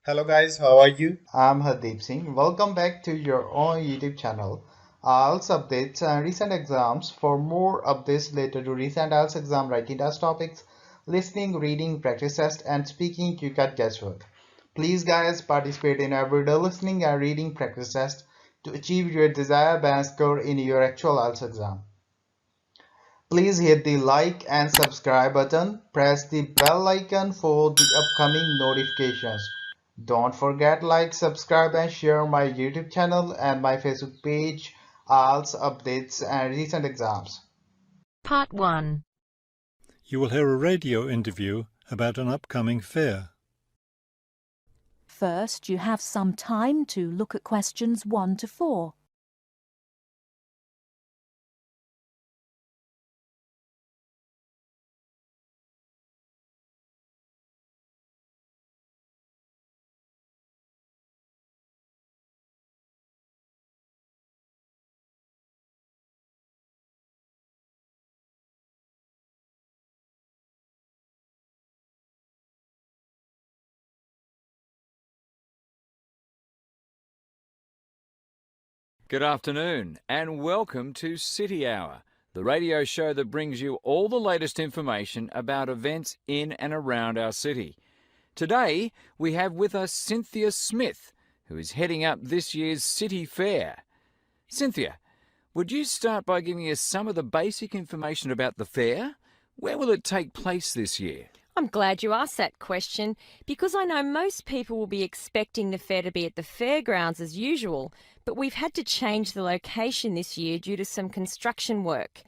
Hello guys, how are you? I'm Hardeep Singh. Welcome back to your own YouTube channel. IELTS updates and recent exams. For more updates related to recent IELTS exam writing test topics, listening, reading, practice test, and speaking, you got guesswork. Please, guys, participate in everyday listening and reading practice test to achieve your desired band score in your actual IELTS exam. Please hit the like and subscribe button. Press the bell icon for the upcoming notifications. Don't forget like, subscribe and share my YouTube channel and my Facebook page, IELTS updates and recent exams. Part 1. You will hear a radio interview about an upcoming fair. First, you have some time to look at questions 1 to 4. Good afternoon and welcome to City Hour, the radio show that brings you all the latest information about events in and around our city. Today we have with us Cynthia Smith, who is heading up this year's City Fair. Cynthia, would you start by giving us some of the basic information about the fair? Where will it take place this year? I'm glad you asked that question because I know most people will be expecting the fair to be at the fairgrounds as usual, but we've had to change the location this year due to some construction work.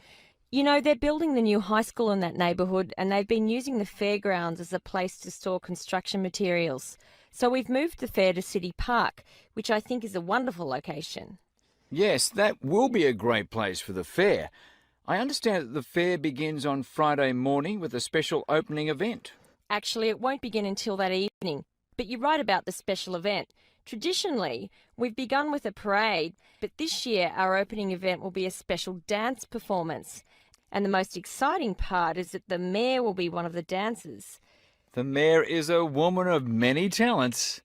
You know, they're building the new high school in that neighbourhood and they've been using the fairgrounds as a place to store construction materials. So we've moved the fair to City Park, which I think is a wonderful location. Yes, that will be a great place for the fair. I understand that the fair begins on Friday morning with a special opening event. Actually, it won't begin until that evening, but you're right about the special event. Traditionally, we've begun with a parade, but this year our opening event will be a special dance performance. And the most exciting part is that the mayor will be one of the dancers. The mayor is a woman of many talents.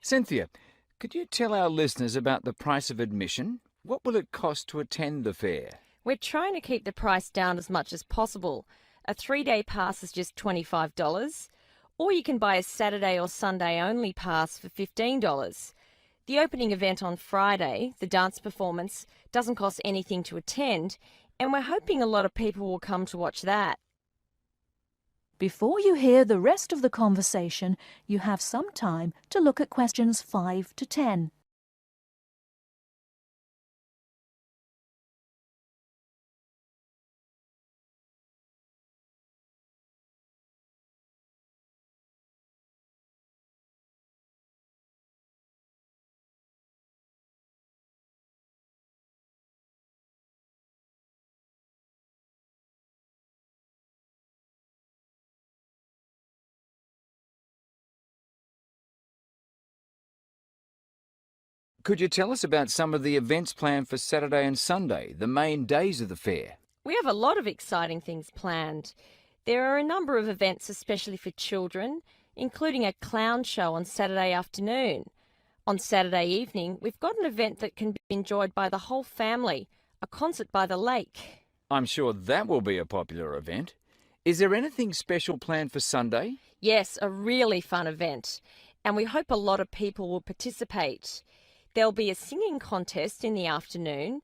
Cynthia, could you tell our listeners about the price of admission? What will it cost to attend the fair? We're trying to keep the price down as much as possible. A 3-day pass is just $25, or you can buy a Saturday or Sunday only pass for $15. The opening event on Friday, the dance performance, doesn't cost anything to attend, and we're hoping a lot of people will come to watch that. Before you hear the rest of the conversation, you have some time to look at questions 5 to 10. Could you tell us about some of the events planned for Saturday and Sunday, the main days of the fair? We have a lot of exciting things planned. There are a number of events especially for children, including a clown show on Saturday afternoon. On Saturday evening, we've got an event that can be enjoyed by the whole family, a concert by the lake. I'm sure that will be a popular event. Is there anything special planned for Sunday? Yes, a really fun event, and we hope a lot of people will participate. There'll be a singing contest in the afternoon.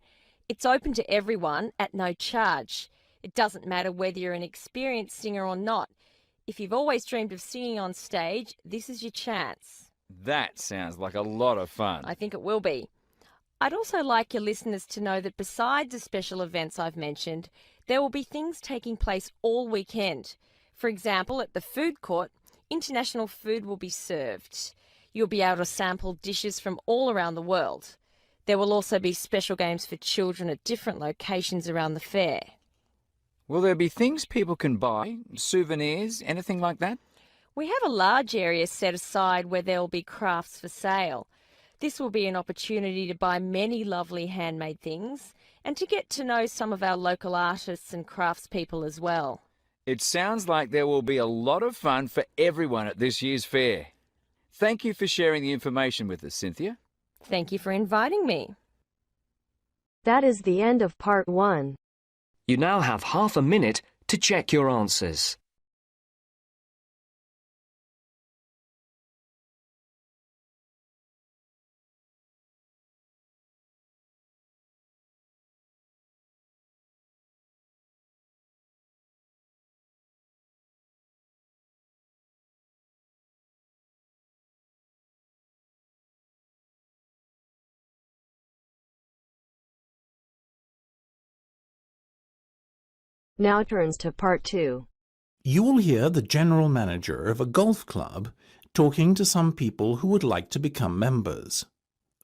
It's open to everyone at no charge. It doesn't matter whether you're an experienced singer or not. If you've always dreamed of singing on stage, this is your chance. That sounds like a lot of fun. I think it will be. I'd also like your listeners to know that besides the special events I've mentioned, there will be things taking place all weekend. For example, at the food court, international food will be served. You'll be able to sample dishes from all around the world. There will also be special games for children at different locations around the fair. Will there be things people can buy, souvenirs, anything like that? We have a large area set aside where there will be crafts for sale. This will be an opportunity to buy many lovely handmade things and to get to know some of our local artists and craftspeople as well. It sounds like there will be a lot of fun for everyone at this year's fair. Thank you for sharing the information with us, Cynthia. Thank you for inviting me. That is the end of part 1. You now have half a minute to check your answers. Now turns to part 2. You will hear the general manager of a golf club talking to some people who would like to become members.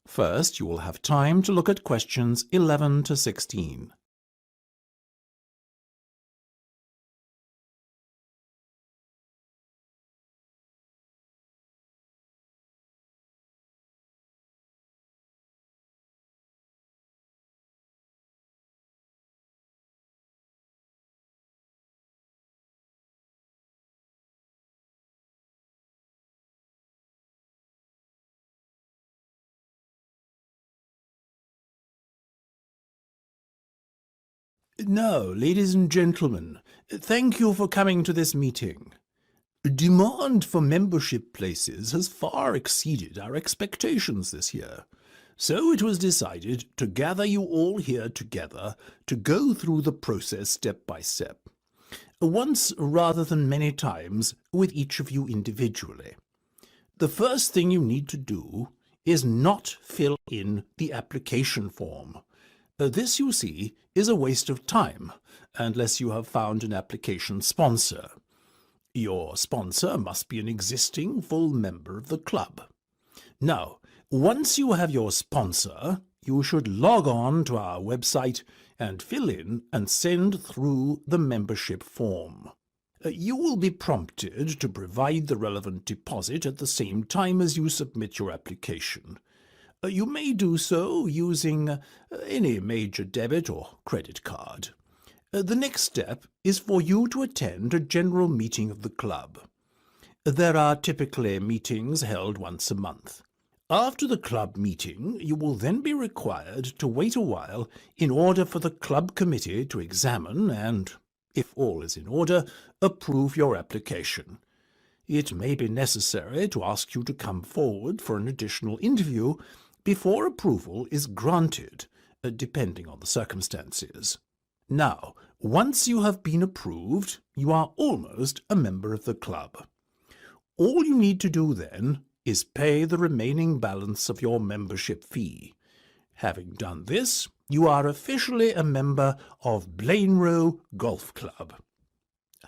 First, you will have time to look at questions 11 to 16. Now, ladies and gentlemen, thank you for coming to this meeting. Demand for membership places has far exceeded our expectations this year, so it was decided to gather you all here together to go through the process step by step, once rather than many times with each of you individually. The first thing you need to do is not fill in the application form. This, you see, is a waste of time, unless you have found an application sponsor. Your sponsor must be an existing full member of the club. Now, once you have your sponsor, you should log on to our website and fill in and send through the membership form. You will be prompted to provide the relevant deposit at the same time as you submit your application. You may do so using any major debit or credit card. The next step is for you to attend a general meeting of the club. There are typically meetings held once a month. After the club meeting, you will then be required to wait a while in order for the club committee to examine and, if all is in order, approve your application. It may be necessary to ask you to come forward for an additional interview before approval is granted, depending on the circumstances. Now, once you have been approved, you are almost a member of the club. All you need to do then is pay the remaining balance of your membership fee. Having done this, you are officially a member of Blainrow Golf Club.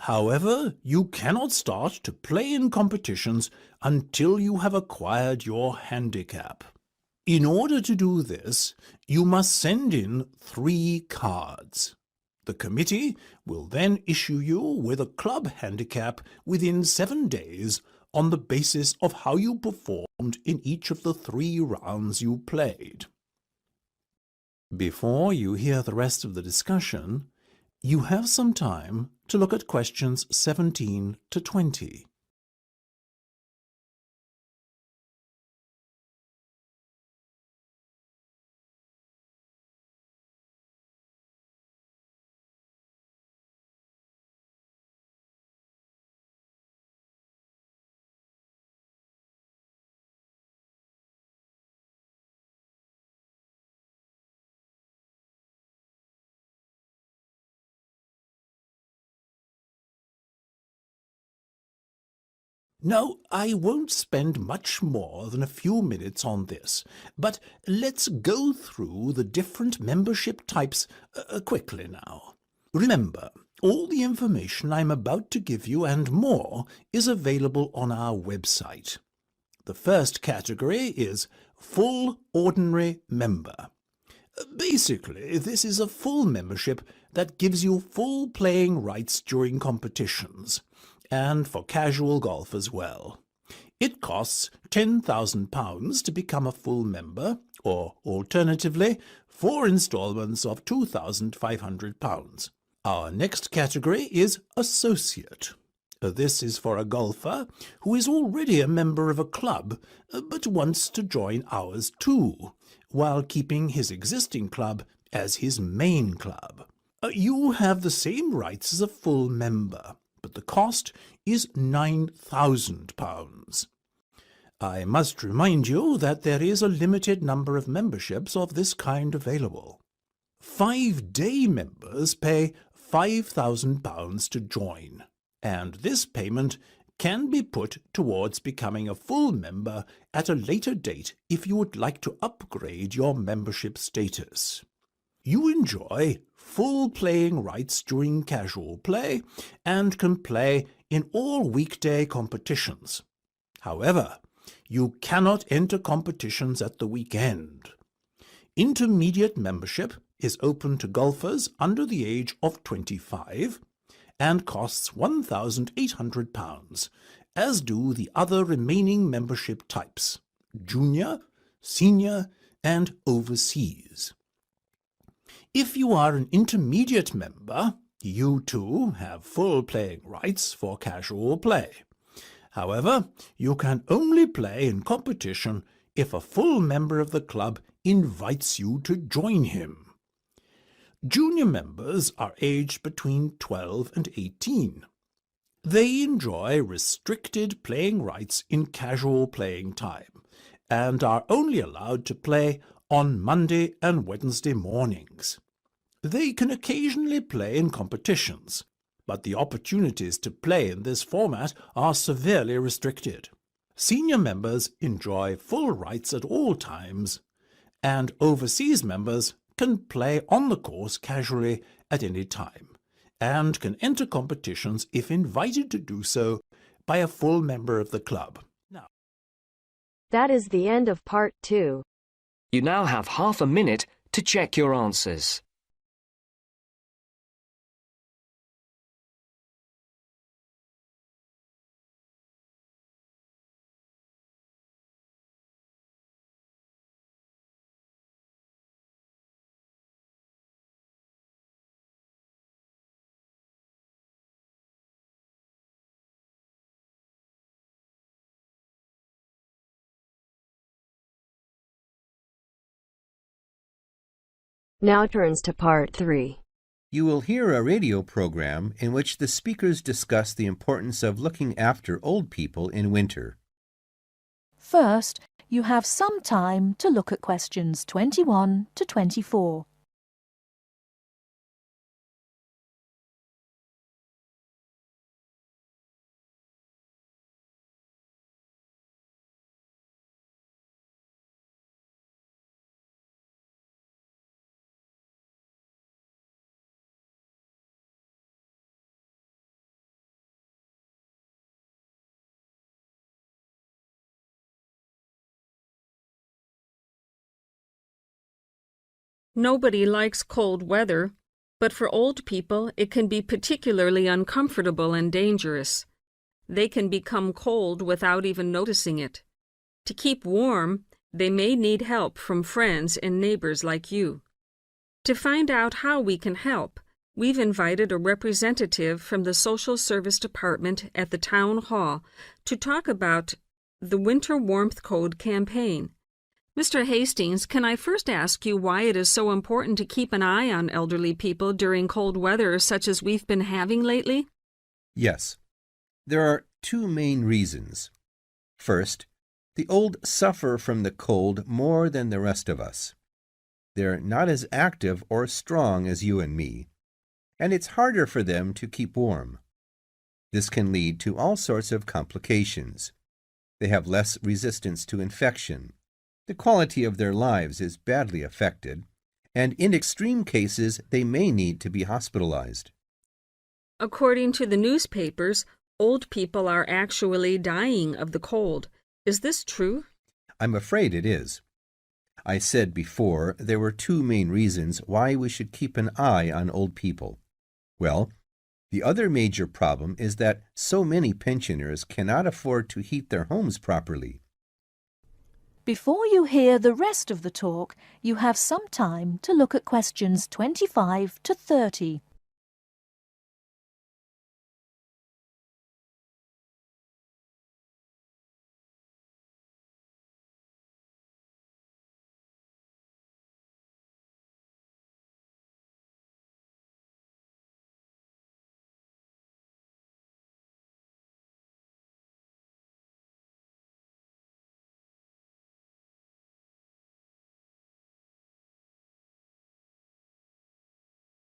However, you cannot start to play in competitions until you have acquired your handicap. In order to do this, you must send in 3 cards. The committee will then issue you with a club handicap within 7 days on the basis of how you performed in each of the 3 rounds you played. Before you hear the rest of the discussion, you have some time to look at questions 17 to 20. Now, I won't spend much more than a few minutes on this, but let's go through the different membership types quickly now. Remember, all the information I'm about to give you and more is available on our website. The first category is Full Ordinary Member. Basically, this is a full membership that gives you full playing rights during competitions, and for casual golf as well. It costs £10,000 to become a full member, or alternatively, 4 instalments of £2,500. Our next category is Associate. This is for a golfer who is already a member of a club but wants to join ours too, while keeping his existing club as his main club. You have the same rights as a full member, but the cost is £9,000. I must remind you that there is a limited number of memberships of this kind available. 5-day members pay £5,000 to join, and this payment can be put towards becoming a full member at a later date if you would like to upgrade your membership status. You enjoy full playing rights during casual play and can play in all weekday competitions. However, you cannot enter competitions at the weekend. Intermediate membership is open to golfers under the age of 25 and costs £1,800, as do the other remaining membership types: junior, senior, and overseas. If you are an intermediate member, you too have full playing rights for casual play. However, you can only play in competition if a full member of the club invites you to join him. Junior members are aged between 12 and 18. They enjoy restricted playing rights in casual playing time and are only allowed to play on Monday and Wednesday mornings. They can occasionally play in competitions, but the opportunities to play in this format are severely restricted. Senior members enjoy full rights at all times, and overseas members can play on the course casually at any time, and can enter competitions if invited to do so by a full member of the club. Now, That is the end of part 2. You now have half a minute to check your answers. Now turns to part 3. You will hear a radio program in which the speakers discuss the importance of looking after old people in winter. First, you have some time to look at questions 21 to 24. Nobody likes cold weather, but for old people it can be particularly uncomfortable and dangerous. They can become cold without even noticing it. To keep warm, they may need help from friends and neighbors like you. To find out how we can help, we've invited a representative from the Social Service Department at the Town Hall to talk about the Winter Warmth Code campaign. Mr. Hastings, can I first ask you why it is so important to keep an eye on elderly people during cold weather such as we've been having lately? Yes. There are two main reasons. First, the old suffer from the cold more than the rest of us. They're not as active or strong as you and me, and it's harder for them to keep warm. This can lead to all sorts of complications. They have less resistance to infection. The quality of their lives is badly affected, and in extreme cases they may need to be hospitalized. According to the newspapers, old people are actually dying of the cold. Is this true? I'm afraid it is. I said before there were two main reasons why we should keep an eye on old people. Well, the other major problem is that so many pensioners cannot afford to heat their homes properly. Before you hear the rest of the talk, you have some time to look at questions 25 to 30.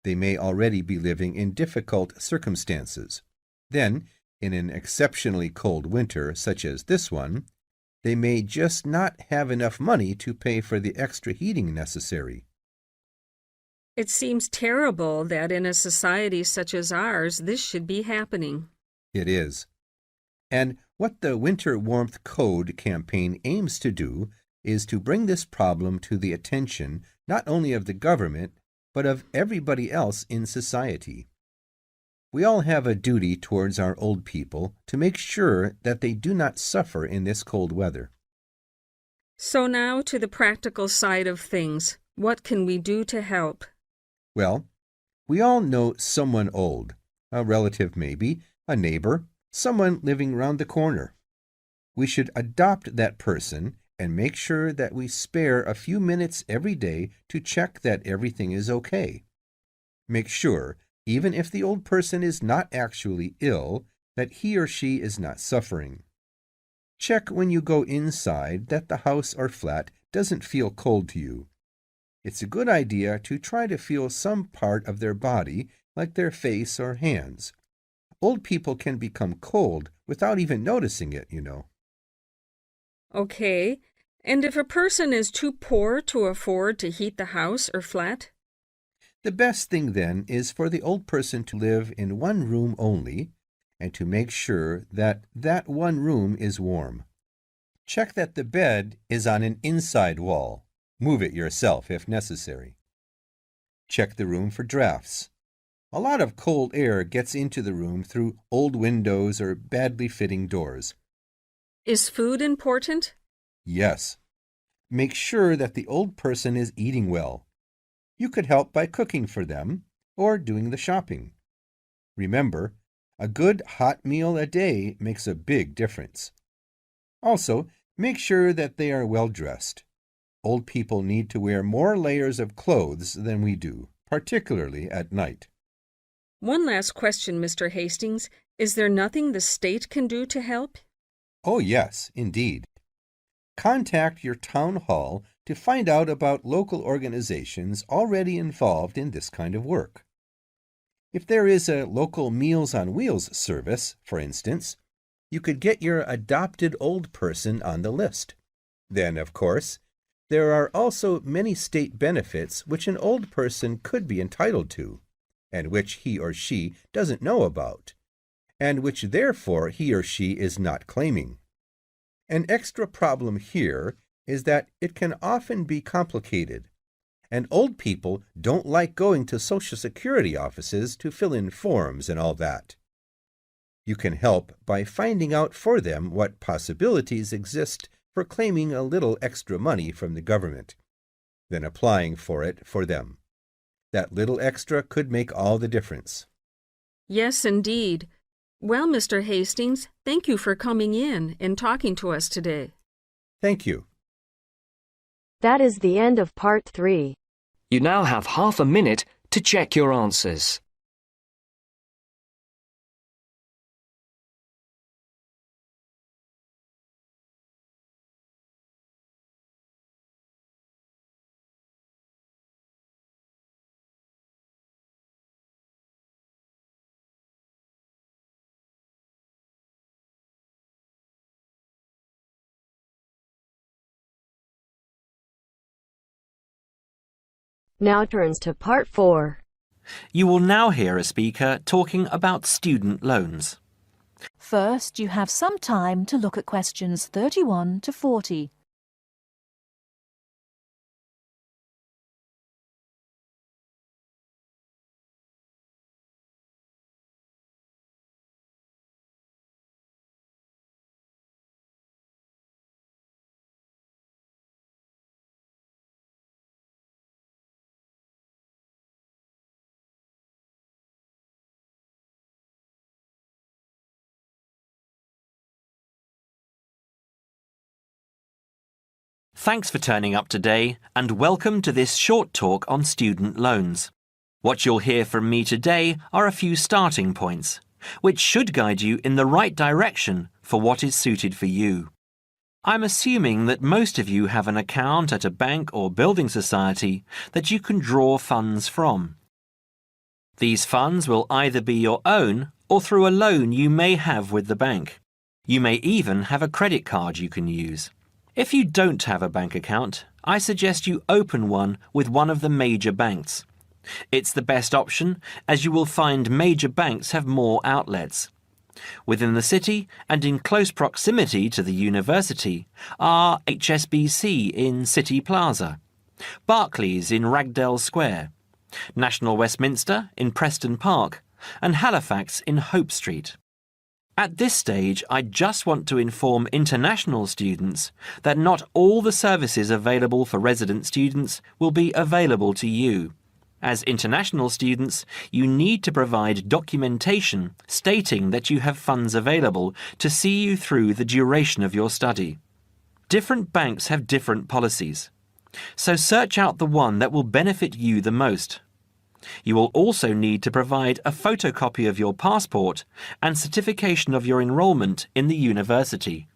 They may already be living in difficult circumstances. Then, in an exceptionally cold winter such as this one, they may just not have enough money to pay for the extra heating necessary. It seems terrible that in a society such as ours, this should be happening. It is. And what the Winter Warmth Code campaign aims to do is to bring this problem to the attention not only of the government, but of everybody else in society. We all have a duty towards our old people to make sure that they do not suffer in this cold weather. So now to the practical side of things. What can we do to help? Well, we all know someone old, a relative maybe, a neighbor, someone living round the corner. We should adopt that person and make sure that we spare a few minutes every day to check that everything is okay. Make sure, even if the old person is not actually ill, that he or she is not suffering. Check when you go inside that the house or flat doesn't feel cold to you. It's a good idea to try to feel some part of their body, like their face or hands. Old people can become cold without even noticing it, you know. Okay, and if a person is too poor to afford to heat the house or flat? The best thing then is for the old person to live in one room only, and to make sure that that one room is warm. Check that the bed is on an inside wall. Move it yourself if necessary. Check the room for drafts. A lot of cold air gets into the room through old windows or badly fitting doors. Is food important? Yes. Make sure that the old person is eating well. You could help by cooking for them or doing the shopping. Remember, a good hot meal a day makes a big difference. Also, make sure that they are well dressed. Old people need to wear more layers of clothes than we do, particularly at night. One last question, Mr. Hastings. Is there nothing the state can do to help? Oh, yes, indeed. Contact your town hall to find out about local organizations already involved in this kind of work. If there is a local Meals on Wheels service, for instance, you could get your adopted old person on the list. Then, of course, there are also many state benefits which an old person could be entitled to, and which he or she doesn't know about, and which therefore he or she is not claiming. An extra problem here is that it can often be complicated, and old people don't like going to Social Security offices to fill in forms and all that. You can help by finding out for them what possibilities exist for claiming a little extra money from the government, then applying for it for them. That little extra could make all the difference. Yes, indeed. Well, Mr. Hastings, thank you for coming in and talking to us today. Thank you. That is the end of part 3. You now have half a minute to check your answers. Now turns to part 4. You will now hear a speaker talking about student loans. First, you have some time to look at questions 31 to 40. Thanks for turning up today and welcome to this short talk on student loans. What you'll hear from me today are a few starting points, which should guide you in the right direction for what is suited for you. I'm assuming that most of you have an account at a bank or building society that you can draw funds from. These funds will either be your own or through a loan you may have with the bank. You may even have a credit card you can use. If you don't have a bank account, I suggest you open one with one of the major banks. It's the best option as you will find major banks have more outlets. Within the city and in close proximity to the university are HSBC in City Plaza, Barclays in Ragdale Square, National Westminster in Preston Park, and Halifax in Hope Street. At this stage, I just want to inform international students that not all the services available for resident students will be available to you. As international students, you need to provide documentation stating that you have funds available to see you through the duration of your study. Different banks have different policies, so search out the one that will benefit you the most. You will also need to provide a photocopy of your passport and certification of your enrolment in the university.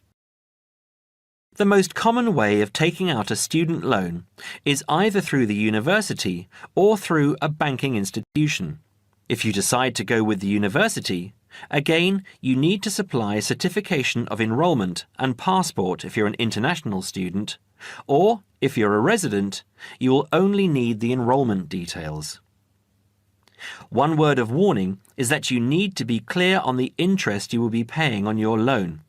The most common way of taking out a student loan is either through the university or through a banking institution. If you decide to go with the university, again, you need to supply certification of enrolment and passport if you're an international student, or if you're a resident, you will only need the enrolment details. One word of warning is that you need to be clear on the interest you will be paying on your loan.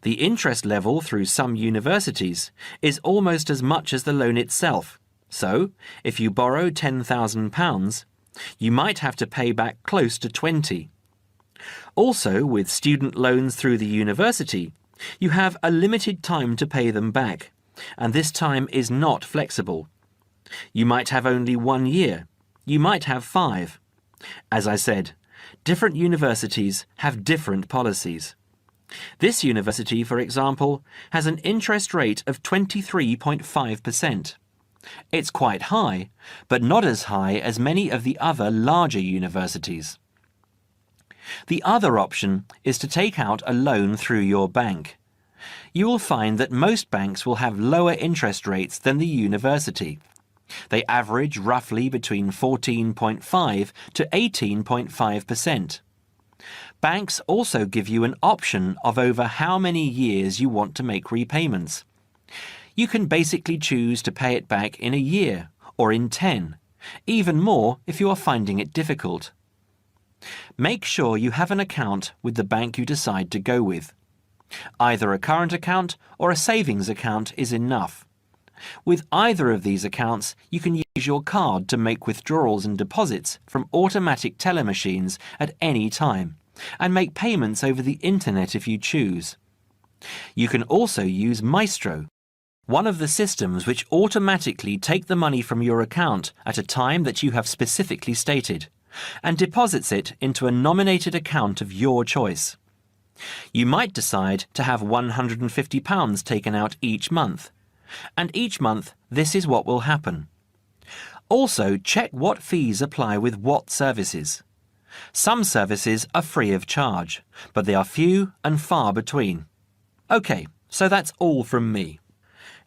The interest level through some universities is almost as much as the loan itself, so if you borrow £10,000, you might have to pay back close to 20. Also, with student loans through the university, you have a limited time to pay them back, and this time is not flexible. You might have only 1 year. You might have 5. As I said, different universities have different policies. This university, for example, has an interest rate of 23.5%. It's quite high, but not as high as many of the other larger universities. The other option is to take out a loan through your bank. You will find that most banks will have lower interest rates than the university. They average roughly between 14.5 to 18.5%. Banks also give you an option of over how many years you want to make repayments. You can basically choose to pay it back in a year or in 10, even more if you are finding it difficult. Make sure you have an account with the bank you decide to go with. Either a current account or a savings account is enough. With either of these accounts, you can use your card to make withdrawals and deposits from automatic teller machines at any time, and make payments over the internet if you choose. You can also use Maestro, one of the systems which automatically take the money from your account at a time that you have specifically stated, and deposits it into a nominated account of your choice. You might decide to have £150 taken out each month, and each month this is what will happen. Also, check what fees apply with what services. Some services are free of charge, but they are few and far between. OK, so that's all from me.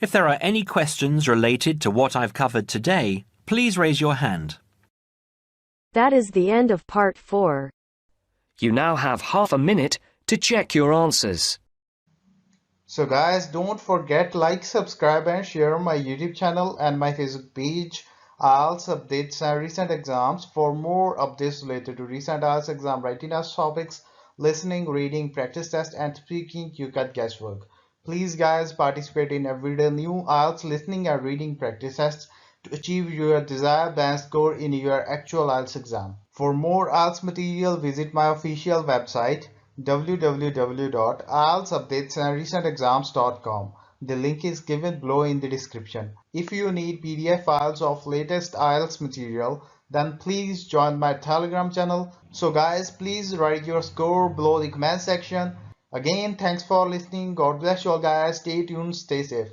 If there are any questions related to what I've covered today, please raise your hand. That is the end of part 4. You now have half a minute to check your answers. So guys, don't forget like, subscribe and share my YouTube channel and my Facebook page, IELTS updates and recent exams. For more updates related to recent IELTS exam writing test topics, listening, reading, practice test and speaking, you got guesswork. Please guys, participate in everyday new IELTS listening and reading practice tests to achieve your desired band score in your actual IELTS exam. For more IELTS material, visit my official website www.ieltsupdatesandrecentexams.com. The link is given below in the description. If you need PDF files of latest IELTS material, then please join my Telegram channel. So guys, please write your score below the comment section. Again, thanks for listening. God bless you all guys. Stay tuned, stay safe.